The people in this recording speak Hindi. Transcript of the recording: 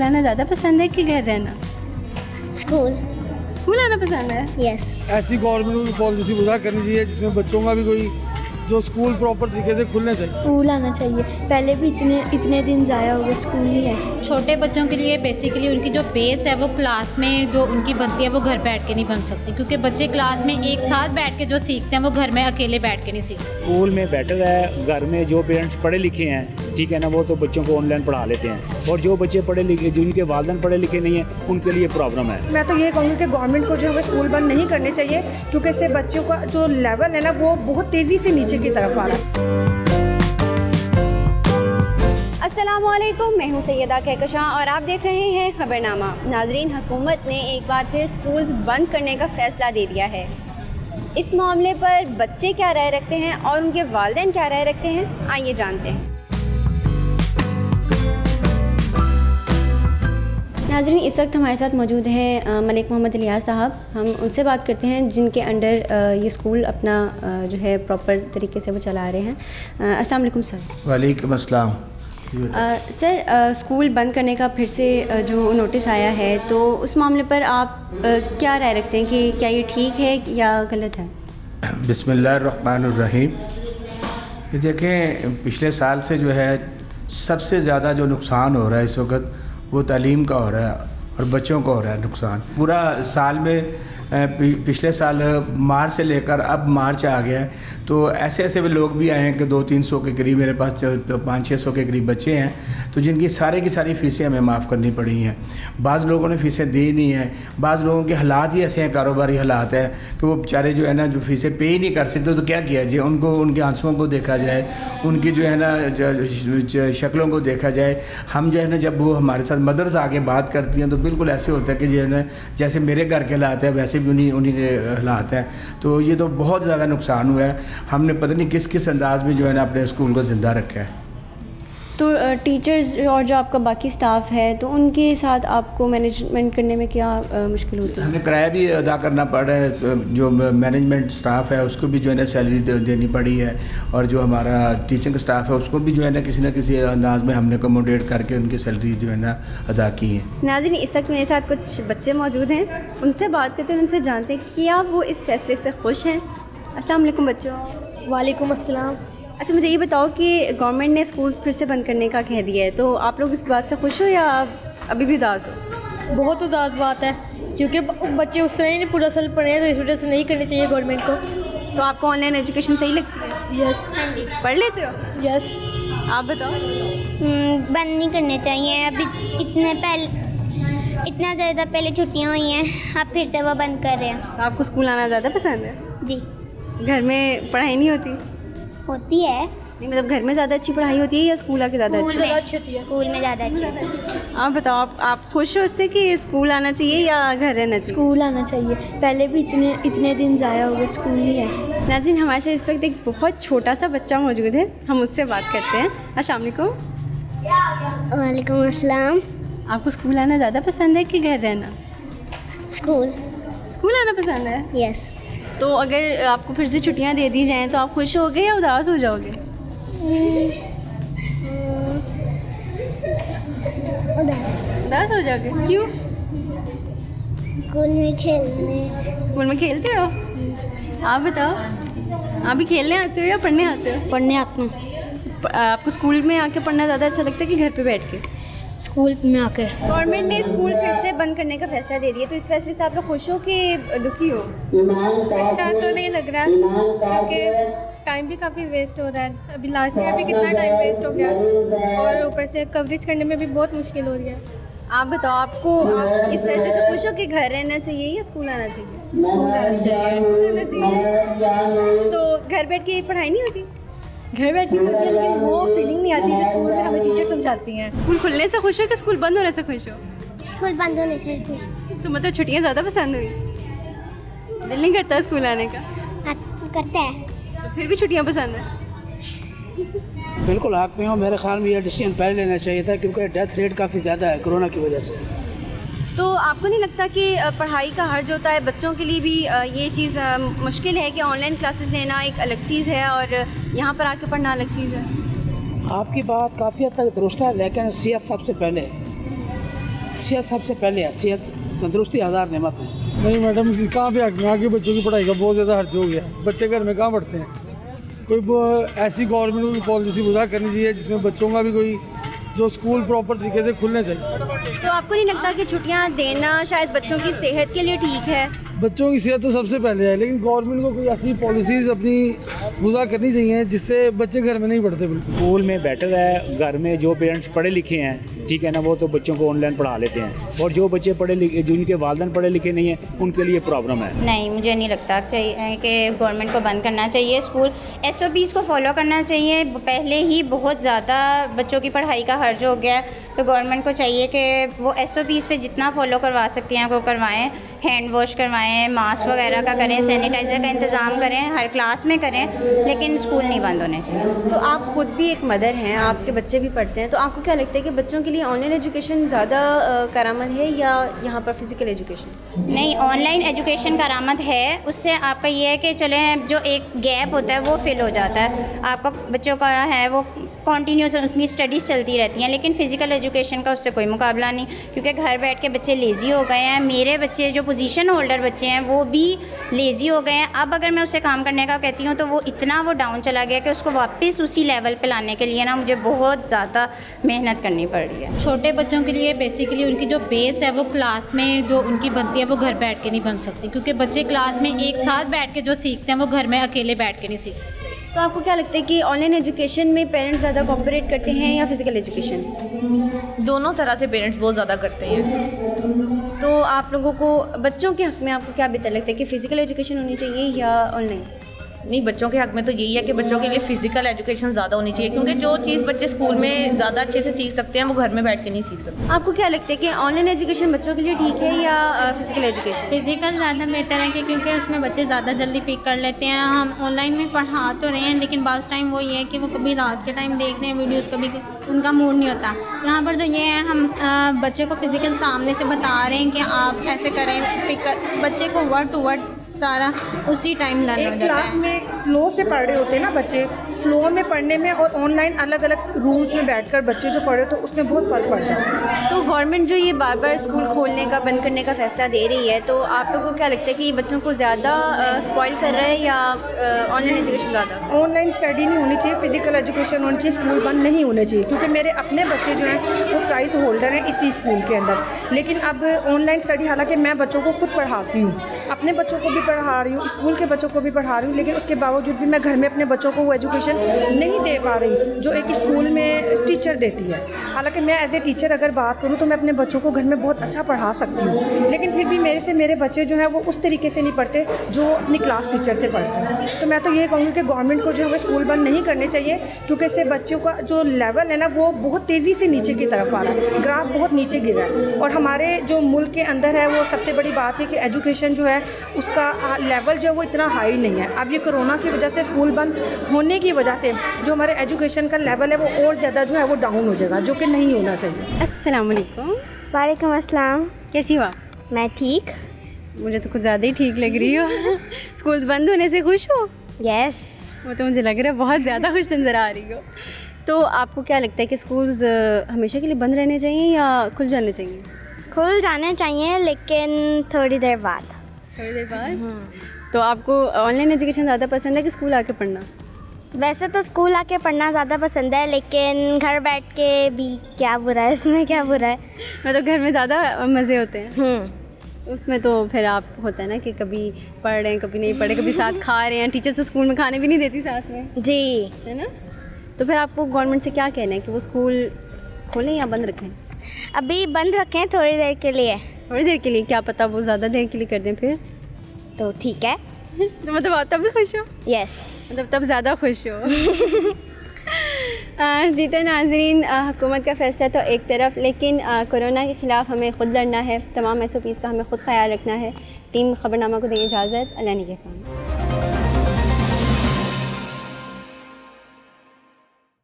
स्कूल आना ज़्यादा पसंद है कि घर रहना? स्कूल। स्कूल आना पसंद है। यस। ऐसी गवर्नमेंट को पॉलिसी वजह करनी चाहिए जिसमें बच्चों का भी कोई जो स्कूल प्रॉपर तरीके से खुलने चाहिए। स्कूल आना चाहिए, पहले भी इतने दिन ज़ाया हो गए, स्कूल नहीं है। छोटे बच्चों के लिए बेसिकली उनकी जो बेस है वो क्लास में जो उनकी बनती है वो घर बैठ के नहीं बन सकती, क्योंकि बच्चे क्लास में एक साथ बैठ के जो सीखते हैं वो घर में अकेले बैठ के नहीं सीख सकते। स्कूल में बेटर है, घर में जो पेरेंट्स पढ़े लिखे हैं ठीक है ना, वो तो बच्चों को ऑनलाइन पढ़ा लेते हैं, और जो बच्चे पढ़े लिखे जिनके वालिदैन पढ़े लिखे नहीं हैं उनके लिए प्रॉब्लम है। मैं तो ये कहूँगी कि गवर्नमेंट को जो है स्कूल बंद नहीं करने चाहिए, क्योंकि इससे बच्चों का जो लेवल है ना वो बहुत तेज़ी से नीचे की तरफ आ रहा है। अस्सलामुअलैकुम, मैं हूँ सैयदा कहकशां और आप देख रहे हैं खबरनामा। नाजरीन, हुकूमत ने एक बार फिर स्कूल्स बंद करने का फ़ैसला दे दिया है। इस मामले पर बच्चे क्या राय रखते हैं और उनके वालिदैन क्या राय रखते हैं, आइए जानते हैं। नाज़रीन, इस वक्त हमारे साथ मौजूद हैं मलिक मोहम्मद इलियास साहब। हम उनसे बात करते हैं जिनके अंडर ये स्कूल अपना जो है प्रॉपर तरीके से वो चला रहे हैं। अस्सलाम वालेकुम सर। वालेकुम अस्सलाम। सर, स्कूल बंद करने का फिर से जो नोटिस आया है, तो उस मामले पर आप क्या राय रखते हैं कि क्या ये ठीक है या गलत है? बिस्मिल्लाहिर्रहमानिर्रहीम। ये देखें, पिछले साल से जो है सबसे ज़्यादा जो नुकसान हो रहा है इस वक्त वो तालीम का हो रहा है और बच्चों का हो रहा है नुकसान। पूरा साल में पिछले साल मार्च से लेकर अब मार्च आ गया है, तो ऐसे ऐसे भी लोग भी आए हैं कि 200-300 के करीब, मेरे पास 500-600 के करीब बच्चे हैं, तो जिनकी सारी की सारी फ़ीसें हमें माफ़ करनी पड़ी हैं। बाज़ लोगों ने फ़ीसें दी नहीं हैं, बाज़ लोगों के हालात ही ऐसे हैं, कारोबारी हालात हैं कि वो बेचारे जो है ना जो फ़ीसें पे ही नहीं कर सकते, तो क्या किया जाए? उनको उनके आंसुओं को देखा जाए, उनकी जो है ना शक्लों को देखा जाए। हम जो है ना जब वो हमारे साथ मदर्स आके बात करती हैं तो बिल्कुल ऐसे होता है कि जो है ना जैसे मेरे घर के हालात है वैसे भी उन्हीं के हालात हैं। तो ये तो बहुत ज़्यादा नुकसान हुआ है। हमने पता नहीं किस किस अंदाज में जो है ना अपने स्कूल को ज़िंदा रखा है। तो टीचर्स और जो आपका बाकी स्टाफ है, तो उनके साथ आपको मैनेजमेंट करने में क्या मुश्किल होती है? हमें किराया भी अदा करना पड़ रहा है, जो मैनेजमेंट स्टाफ है उसको भी जो है ना सैलरी देनी पड़ी है, और जो हमारा टीचिंग स्टाफ है उसको भी जो है ना किसी अंदाज में हमने अकोमोडेट करके उनकी सैलरी जो है ना अदा की है। नाज़रीन, इस वक्त मेरे साथ कुछ बच्चे मौजूद हैं, उनसे बात करते हैं, उनसे जानते हैं कि क्या वो इस फैसले से खुश हैं। अस्सलाम वालेकुम बच्चों। वालेकुम अस्सलाम। अच्छा, मुझे ये बताओ कि गवर्नमेंट ने स्कूल्स फिर से बंद करने का कह दिया है, तो आप लोग इस बात से खुश हो या अभी भी उदास हो? बहुत उदास बात है, क्योंकि बच्चे उस तरह ही नहीं पूरा साल पढ़े हैं, तो इस वजह से नहीं करनी चाहिए गवर्नमेंट को। तो आपको ऑनलाइन एजुकेशन सही लगती है? यस। पढ़ लेते हो? यस। आप बताओ। बंद नहीं करने चाहिए, अभी इतना ज़्यादा पहले छुट्टियाँ हुई हैं, अब फिर से वो बंद कर रहे हैं। तो आपको स्कूल आना ज़्यादा पसंद है? जी। घर में पढ़ाई नहीं होती? होती है। नहीं, मतलब घर में ज़्यादा अच्छी पढ़ाई होती है या स्कूल आके ज़्यादा अच्छी? स्कूल में ज़्यादा अच्छी है। आप बताओ, आप खुश हो उससे कि स्कूल आना चाहिए या घर रहना चाहिए? स्कूल आना चाहिए, पहले भी इतने दिन ज़ाया हो गए, स्कूल नहीं है। नाज़रीन, हमारे साथ इस वक्त एक बहुत छोटा सा बच्चा मौजूद है, हम उससे बात करते हैं। अस्सलाम वालेकुम। वालेकुम अस्सलाम। आपको स्कूल आना ज़्यादा पसंद है कि घर रहना? स्कूल। स्कूल आना पसंद है। यस। तो अगर आपको फिर से छुट्टियां दे दी जाएं तो आप खुश होगे या उदास हो जाओगे? उदास हो जाओगे, क्यों? स्कूल में खेलते हो? आप बताओ, आप भी खेलने आते हो या पढ़ने आते हो? पढ़ने आते हैं। आपको स्कूल में आके पढ़ना ज़्यादा अच्छा लगता है कि घर पे बैठ के? स्कूल में आके। गवर्नमेंट ने स्कूल फिर से बंद करने का फैसला दे दिया, तो इस फैसले से आप लोग खुश हो कि दुखी हो? अच्छा तो नहीं लग रहा, क्योंकि टाइम भी काफ़ी वेस्ट हो रहा है। अभी लास्ट ईयर भी कितना टाइम वेस्ट हो गया, और ऊपर से कवरेज करने में भी बहुत मुश्किल हो रही है। आप बताओ, आप इस फैसले से खुश हो कि घर रहना चाहिए या स्कूल आना चाहिए? स्कूल आना चाहिए। तो घर बैठ के पढ़ाई नहीं होती? घर बैठ के होती है, लेकिन वो फीलिंग नहीं आती जो स्कूल में हमें टीचर समझाती हैं। स्कूल खुलने से खुश हो कि स्कूल बंद होने से खुश हो? स्कूल बंद होने से खुश। तो मतलब छुट्टियां ज़्यादा पसंद हुई? दिल नहीं करता स्कूल आने का? करता है। तो फिर भी छुट्टियां पसंद है? बिल्कुल हक में हो। मेरे ख्याल में यह डिसीजन पहले लेना चाहिए था, क्योंकि डेथ रेट काफ़ी ज़्यादा है कोरोना की वजह से। तो आपको नहीं लगता कि पढ़ाई का हर्ज होता है बच्चों के लिए भी? ये चीज़ मुश्किल है कि ऑनलाइन क्लासेस लेना एक अलग चीज़ है और यहाँ पर आके पढ़ना अलग चीज़ है। आपकी बात काफ़ी हद तक दुरुस्त है, लेकिन सेहत सबसे पहले। सेहत सबसे पहले है, सेहत तंदुरुस्ती हज़ार नेमत है। नहीं मैडम, कहाँ पे हक में आके बच्चों की पढ़ाई का बहुत ज़्यादा खर्च हो गया। बच्चे घर में कहाँ पढ़ते हैं। कोई ऐसी गवर्नमेंट को पॉलिसी वजह करनी चाहिए जिसमें बच्चों का भी कोई जो स्कूल प्रॉपर तरीके से खुलने चाहिए। तो आपको नहीं लगता कि छुट्टियां देना शायद बच्चों की सेहत के लिए ठीक है? बच्चों की सेहत तो सबसे पहले है, लेकिन गवर्नमेंट को कोई ऐसी पॉलिसीज़ अपनी वजह करनी चाहिए जिससे बच्चे घर में नहीं पढ़ते। बिल्कुल स्कूल में बेटर है, घर में जो पेरेंट्स पढ़े लिखे हैं, ठीक है ना, वो तो बच्चों को ऑनलाइन पढ़ा लेते हैं, और जो बच्चे पढ़े लिखे, जिनके वालिदैन पढ़े लिखे नहीं हैं, उनके लिए प्रॉब्लम है। नहीं, मुझे नहीं लगता चाहिए कि गवर्नमेंट को बंद करना चाहिए। स्कूल SOPs को फॉलो करना चाहिए। पहले ही बहुत ज़्यादा बच्चों की पढ़ाई का हर्ज हो गया है, तो गवर्नमेंट को चाहिए कि वो SOPs पे जितना फॉलो करवा सकती हैं वो करवाएं। हैंड वॉश करवाएं, मास्क वगैरह का करें, सैनिटाइज़र का इंतज़ाम करें, हर क्लास में करें, लेकिन स्कूल नहीं बंद होने चाहिए। तो आप खुद भी एक मदर हैं, आपके बच्चे भी पढ़ते हैं, तो आपको क्या लगता है कि बच्चों के लिए ऑनलाइन एजुकेशन ज़्यादा करामद है या यहाँ पर फिज़िकल एजुकेशन? नहीं, ऑनलाइन एजुकेशन करामद है। उससे आपका ये है कि चलें जो एक गैप होता है वो फिल हो जाता है। आपका बच्चों का है वो कॉन्टीन्यूस उसकी स्टडीज़ चलती रहती हैं, लेकिन फ़िज़िकल एजुकेशन का उससे कोई मुकाबला नहीं, क्योंकि घर बैठ के बच्चे लेज़ी हो गए हैं। मेरे बच्चे जो पोजीशन होल्डर बच्चे हैं वो भी लेज़ी हो गए हैं। अब अगर मैं उससे काम करने का कहती हूँ तो वो इतना वो डाउन चला गया कि उसको वापस उसी लेवल पे लाने के लिए ना मुझे बहुत ज़्यादा मेहनत करनी पड़ रही है। छोटे बच्चों के लिए बेसिकली उनकी जो बेस है वो क्लास में जो उनकी बनती है वो घर बैठ के नहीं बन सकती, क्योंकि बच्चे क्लास में एक साथ बैठ के जो सीखते हैं वो घर में अकेले बैठ के नहीं सीख सकते। तो आपको क्या लगता है कि ऑनलाइन एजुकेशन में पेरेंट्स ज़्यादा कोऑपरेट करते हैं या फिज़िकल एजुकेशन? दोनों तरह से पेरेंट्स बहुत ज़्यादा करते हैं। तो आप लोगों को बच्चों के हक़ में आपको क्या बेहतर लगता है कि फ़िज़िकल एजुकेशन होनी चाहिए या ऑनलाइन? नहीं, बच्चों के हक़ में तो यही है कि बच्चों के लिए फ़िज़िकल एजुकेशन ज़्यादा होनी चाहिए, क्योंकि जो चीज़ बच्चे स्कूल में ज़्यादा अच्छे से सीख सकते हैं वो घर में बैठ के नहीं सीख सकते। आपको क्या लगता है कि ऑनलाइन एजुकेशन बच्चों के लिए ठीक है या फ़िज़िकल एजुकेशन? फ़िज़िकल ज़्यादा बेहतर है क्योंकि उसमें बच्चे ज़्यादा जल्दी पिक कर लेते हैं। हम ऑनलाइन में पढ़ा तो रहे हैं, लेकिन बाज़ टाइम वो ये है कि वो कभी रात के टाइम देख रहे हैं वीडियोज़, कभी उनका मूड नहीं होता। यहाँ पर तो ये है हम बच्चे को फ़िज़िकल सामने से बता रहे हैं कि आप ऐसे करें, पिक बच्चे को वर्ड टू वर्ड सारा उसी टाइम लर्न हो जाता है। क्लास में फ्लो से पढ़ रहे होते हैं ना बच्चे, फ्लो में पढ़ने में और ऑनलाइन अलग अलग रूम्स में बैठकर बच्चे जो पढ़े तो उसमें बहुत फ़र्क पड़ जाता है। तो गवर्नमेंट जो ये बार बार स्कूल खोलने का बंद करने का फ़ैसला दे रही है, तो आप लोगों को क्या लगता है कि ये बच्चों को ज़्यादा स्पॉइल कर रहा है या ऑनलाइन एजुकेशन ज़्यादा? ऑनलाइन स्टडी नहीं होनी चाहिए, फ़िज़िकल एजुकेशन होनी चाहिए, स्कूल बंद नहीं होने चाहिए, क्योंकि मेरे अपने बच्चे जो हैं वो प्राइज़ होल्डर हैं इसी स्कूल के अंदर। लेकिन अब ऑनलाइन स्टडी, हालांकि मैं बच्चों को खुद पढ़ाती हूँ, अपने बच्चों को भी पढ़ा रही हूँ, स्कूल के बच्चों को भी पढ़ा रही हूँ, लेकिन उसके बावजूद भी मैं घर में अपने बच्चों को वो एजुकेशन नहीं दे पा रही जो एक स्कूल में टीचर देती है। हालांकि मैं एज ए टीचर अगर बात करूँ तो मैं अपने बच्चों को घर में बहुत अच्छा पढ़ा सकती हूँ, लेकिन फिर भी मेरे बच्चे जो हैं वो उस तरीके से नहीं पढ़ते जो अपनी क्लास टीचर से पढ़ते हैं। तो मैं तो ये कहूँगी कि गवर्नमेंट को जो है स्कूल बंद नहीं करने चाहिए, क्योंकि इससे बच्चों का जो लेवल है ना वो बहुत तेज़ी से नीचे की तरफ आ रहा है, ग्राफ बहुत नीचे गिर रहा है। और हमारे जो मुल्क के अंदर है वो सबसे बड़ी बात है कि एजुकेशन जो है उसका लेवल जो है वो इतना हाई नहीं है। अब ये कोरोना की वजह से, स्कूल बंद होने की वजह से जो हमारे एजुकेशन का लेवल है वो और ज़्यादा जो है वो डाउन हो जाएगा, जो कि नहीं होना चाहिए। अस्सलाम वालेकुम। वालेकुम अस्सलाम। कैसी हो आप? मैं ठीक। मुझे तो कुछ ज़्यादा ही ठीक लग रही हो। स्कूल बंद होने से खुश हो? यस। वो तो मुझे लग रहा है बहुत ज़्यादा खुश नज़र आ रही हो। तो आपको क्या लगता है कि स्कूल्स हमेशा के लिए बंद रहने चाहिए या खुल जाने चाहिए? खुल जाने चाहिए, लेकिन थोड़ी देर बाद। थोड़ी देर बाद? तो आपको ऑनलाइन एजुकेशन ज़्यादा पसंद है कि स्कूल आके पढ़ना? वैसे तो स्कूल आके पढ़ना ज़्यादा पसंद है, लेकिन घर बैठ के भी क्या बुरा है, इसमें क्या बुरा है। मतलब घर में ज़्यादा मज़े होते हैं। उसमें तो फिर आप होता है ना कि कभी पढ़ रहे हैं, कभी नहीं पढ़ रहे, कभी साथ खा रहे हैं। टीचर तो स्कूल में खाने भी नहीं देती साथ में। जी, है ना? तो फिर आपको गवर्नमेंट से क्या कहना है कि वो स्कूल खोलें या बंद रखें? अभी बंद रखें थोड़ी देर के लिए। थोड़ी देर के लिए? क्या पता वो ज़्यादा देर के लिए कर दें फिर? तो ठीक है। तो मतलब आप तब भी खुश हो? यस। मतलब तब ज़्यादा खुश हो। जी तो नाज़रीन, हुकूमत का फ़ैसला तो एक तरफ, लेकिन कोरोना के ख़िलाफ़ हमें ख़ुद लड़ना है। तमाम SOPs का हमें ख़ुद ख्याल रखना है। टीम खबरनामा को दें इजाज़त। अल्लाह निगहबान।